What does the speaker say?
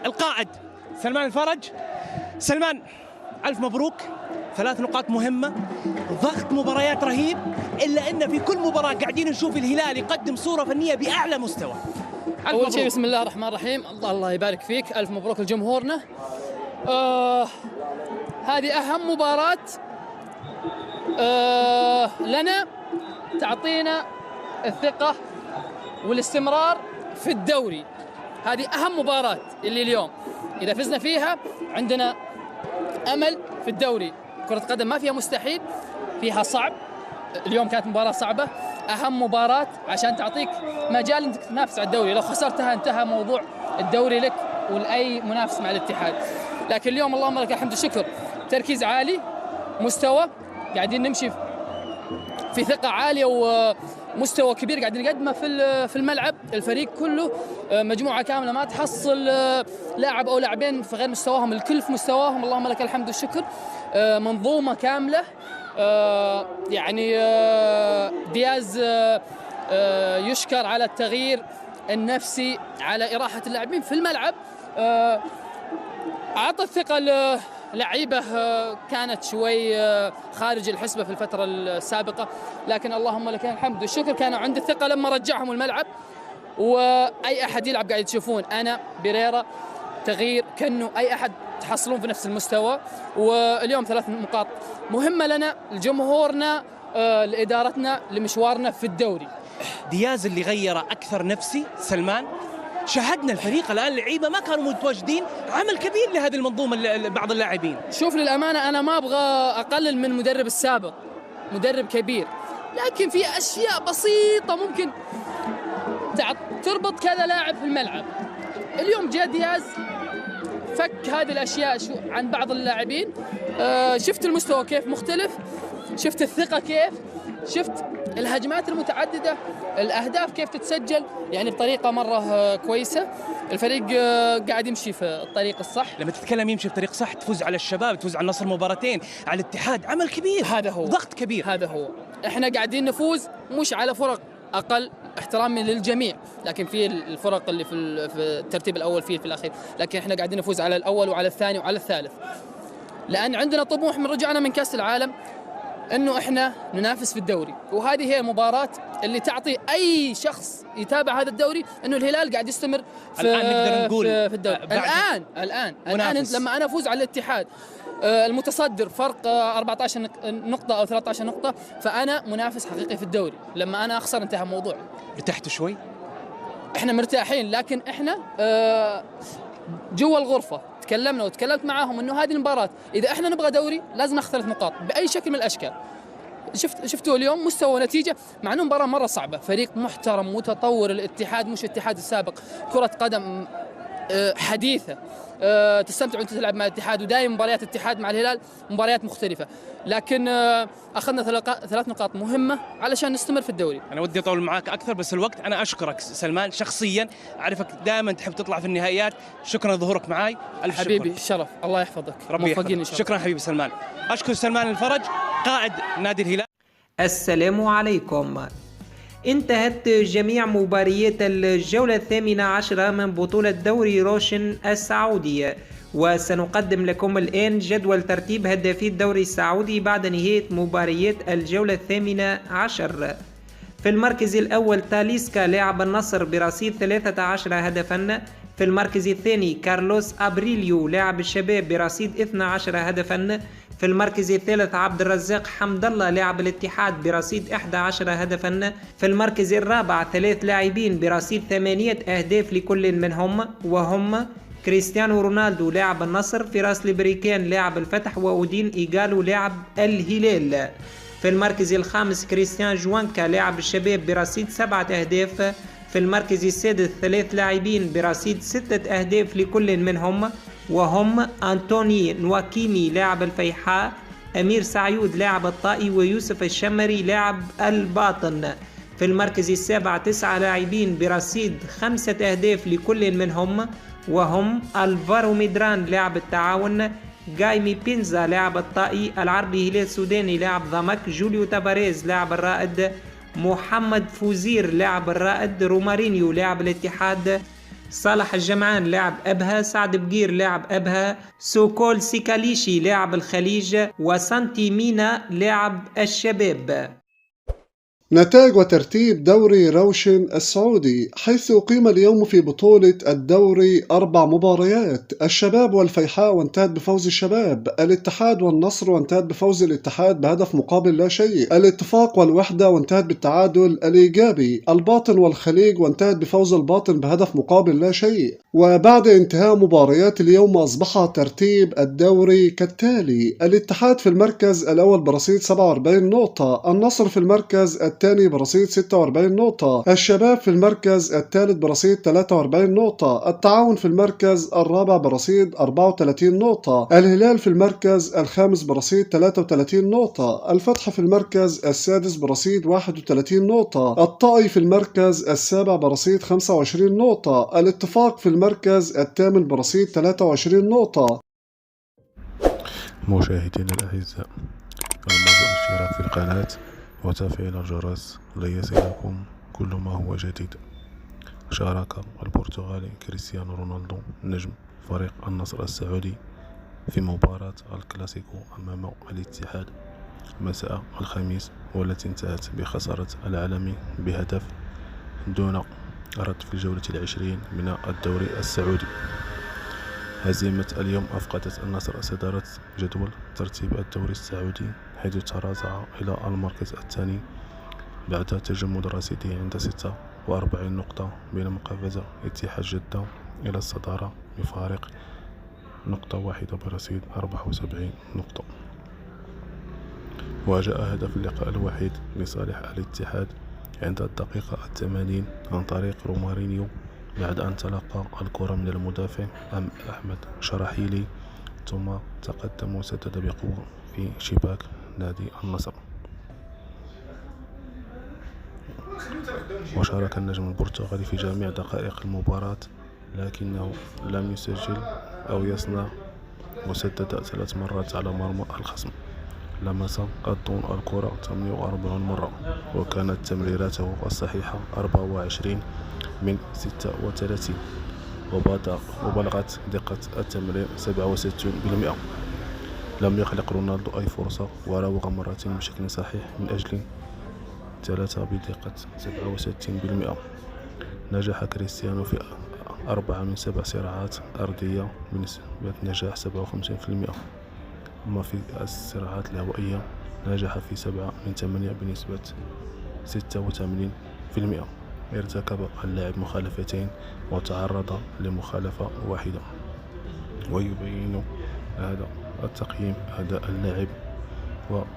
القائد سلمان الفرج. سلمان، ألف مبروك، 3 نقاط مهمة، ضغط مباريات رهيب، إلا أن في كل مباراة قاعدين نشوف الهلال يقدم صورة فنية بأعلى مستوى. أول شيء بسم الله الرحمن الرحيم، الله يبارك فيك، ألف مبروك لجمهورنا. هذه أهم مباراة لنا، تعطينا الثقة والاستمرار في الدوري. هذه أهم مباراة اللي اليوم إذا فزنا فيها عندنا أمل في الدوري. كرة قدم ما فيها مستحيل، فيها صعب. اليوم كانت مباراة صعبة، أهم مباراة عشان تعطيك مجال أنك تنافس على الدوري. لو خسرتها انتهى موضوع الدوري لك ولأي منافس مع الاتحاد. لكن اليوم اللهم لك الحمد والشكر، تركيز عالي، مستوى، قاعدين نمشي في ثقة عالية ومستوى كبير قاعدين نقدمه في الملعب. الفريق كله مجموعة كاملة، ما تحصل لاعب أو لاعبين في غير مستواهم، الكل في مستواهم، اللهم لك الحمد والشكر. منظومة كاملة. يعني دياز يشكر على التغيير النفسي، على إراحة اللاعبين في الملعب. أعطى الثقة لعيبة كانت شوي خارج الحسبة في الفترة السابقة، لكن اللهم لك الحمد والشكر كانوا عند الثقة لما رجعهم الملعب. وأي أحد يلعب قاعد تشوفون أنا بيريرا تغيير كأنه أي أحد تحصلون في نفس المستوى. واليوم 3 نقاط مهمة لنا، لجمهورنا، لإدارتنا، لمشوارنا في الدوري. دياز اللي غير أكثر نفسي. سلمان، شاهدنا الفريق الآن لعيبة ما كانوا متواجدين، عمل كبير لهذه المنظومة بعض اللاعبين. شوف للأمانة أنا ما أبغى أقلل من المدرب السابق، مدرب كبير، لكن في أشياء بسيطة ممكن تربط كذا لاعب في الملعب. اليوم جاء دياز فك هذه الأشياء عن بعض اللاعبين. شفت المستوى كيف مختلف، شفت الثقة كيف، شفت الهجمات المتعددة، الأهداف كيف تتسجل، يعني بطريقة مرة كويسة. الفريق قاعد يمشي في الطريق الصح. لما تتكلم يمشي بطريق صح، تفوز على الشباب، تفوز على النصر مباراتين، على الاتحاد، عمل كبير. هذا هو، ضغط كبير. هذا هو. احنا قاعدين نفوز مش على فرق أقل، احترامي للجميع، لكن في الفرق اللي في الترتيب الأول في الأخير، لكن احنا قاعدين نفوز على الأول وعلى الثاني وعلى الثالث، لأن عندنا طموح من رجعنا من كأس العالم إنه إحنا ننافس في الدوري. وهذه هي المباراة اللي تعطي أي شخص يتابع هذا الدوري إنه الهلال قاعد يستمر الآن نقدر نقول في الدوري. الآن لما أنا أفوز على الاتحاد المتصدر فرق 14 نقطة أو 13 نقطة، فأنا منافس حقيقي في الدوري. لما أنا أخسر انتهى الموضوع. ارتحتوا شوي؟ إحنا مرتاحين، لكن إحنا جوا الغرفة تكلمنا وتكلمت معاهم انه هذه المباراة اذا احنا نبغى دوري لازم ناخذ 3 نقاط باي شكل من الاشكال. شفتوا اليوم مستوى ونتيجة، مع انه مباراة مرة صعبة، فريق محترم متطور، الاتحاد مش الاتحاد السابق، كرة قدم حديثة، تستمتع وانت تلعب مع الاتحاد، ودائما مباريات الاتحاد مع الهلال مباريات مختلفة، لكن اخذنا 3 نقاط مهمة علشان نستمر في الدوري. انا ودي اطول معاك اكثر بس الوقت. انا اشكرك سلمان شخصيا، اعرفك دائما تحب تطلع في النهائيات، شكرا لظهورك معاي. الف حبيبي شكرا. الشرف، الله يحفظك، ربي يحفظك. شكرا حبيبي سلمان. اشكر سلمان الفرج قائد نادي الهلال. السلام عليكم. انتهت جميع مباريات الجولة 18 من بطولة دوري روشن السعودي، وسنقدم لكم الآن جدول ترتيب هدافي الدوري السعودي بعد نهاية مباريات الجولة 18. في المركز الأول تاليسكا لاعب النصر برصيد 13 هدفا. في المركز الثاني كارلوس أبريليو لاعب الشباب برصيد 12 هدفا. في المركز الثالث عبد الرزاق حمد الله لاعب الاتحاد برصيد 11 هدفا. في المركز الرابع 3 لاعبين برصيد 8 أهداف لكل منهم، وهم كريستيانو رونالدو لاعب النصر، فراس البريكان لاعب الفتح، وأودين إيغالو لاعب الهلال. في المركز الخامس كريستيان جوانكا لاعب الشباب برصيد 7 أهداف. في المركز السادس 3 لاعبين برصيد 6 أهداف لكل منهم، وهم أنتوني نواكيمي لاعب الفيحاء، أمير سعيود لاعب الطائي، ويوسف الشمري لاعب الباطن. في المركز السابع 9 لاعبين برصيد 5 أهداف لكل منهم، وهم الفارو ميدران لاعب التعاون، جايمي بينزا لاعب الطائي، العربي هلال السوداني لاعب ضمك، جوليو تافاريز لاعب الرائد، محمد فوزير لاعب الرائد، رومارينيو لاعب الاتحاد، صالح الجمعان لاعب أبها، سعد بقير لاعب أبها، سوكول سيكاليشي لاعب الخليج، وسانتي مينا لاعب الشباب. نتائج وترتيب دوري روشن السعودي، حيث أقيم اليوم في بطولة الدوري 4 مباريات. الشباب والفيحاء وانتهت بفوز الشباب، الاتحاد والنصر وانتهت بفوز الاتحاد بهدف مقابل لا شيء، الاتفاق والوحدة وانتهت بالتعادل الإيجابي، الباطن والخليج وانتهت بفوز الباطن بهدف مقابل لا شيء. وبعد انتهاء مباريات اليوم أصبح ترتيب الدوري كالتالي: الاتحاد في المركز الأول برصيد 47 نقطة، النصر في المركز الثاني برصيد 46 نقطة، الشباب في المركز الثالث برصيد 43 نقطة، التعاون في المركز الرابع برصيد 34 نقطة، الهلال في المركز الخامس برصيد 33 نقطة، الفتح في المركز السادس برصيد 31 نقطة، الطائي في المركز السابع برصيد 25 نقطة، الاتفاق في المركز الثامن برصيد 23 نقطة. مشاهدينا الأعزاء، الموضوع الاشتراك في القناة وتفعيل الجرس ليصلكم كل ما هو جديد. شارك البرتغالي كريستيانو رونالدو نجم فريق النصر السعودي في مباراة الكلاسيكو أمام الاتحاد مساء الخميس، والتي انتهت بخسارة العالمي بهدف دون رد في الجولة 20 من الدوري السعودي. هزيمة اليوم أفقدت النصر صدارة جدول ترتيب الدوري السعودي، حيث تراجع إلى المركز الثاني بعد تجمد رصيده عند 46 نقطة، بينما قفز اتحاد جدة إلى الصدارة بفارق نقطة واحدة برصيد 74 نقطة. وجاء هدف اللقاء الوحيد لصالح الاتحاد عند الدقيقة 80 عن طريق رومارينيو، بعد أن تلقى الكرة من المدافع أحمد شراحيلي، ثم تقدم وسدد بقوة في شباك نادي النصر. وشارك النجم البرتغالي في جميع دقائق المباراة، لكنه لم يسجل أو يصنع، وسدد 3 مرات على مرمى الخصم. لمس الدون الكرة 48 مرة، وكانت تمريراته الصحيحة 24 من 36، وبلغت دقة التمرير 67%. لم يخلق رونالدو أي فرصة، وراوغ مرتين بشكل صحيح من أجل 3 بدقة 67%. نجح كريستيانو في 4 من 7 صراعات أرضية بنسبة نجاح 57%، أما في الصراعات الهوائية نجح في 7 من 8 بنسبة 86%. ارتكب اللاعب مخالفتين وتعرض لمخالفة واحدة. ويبين هذا التقييم أداء اللاعب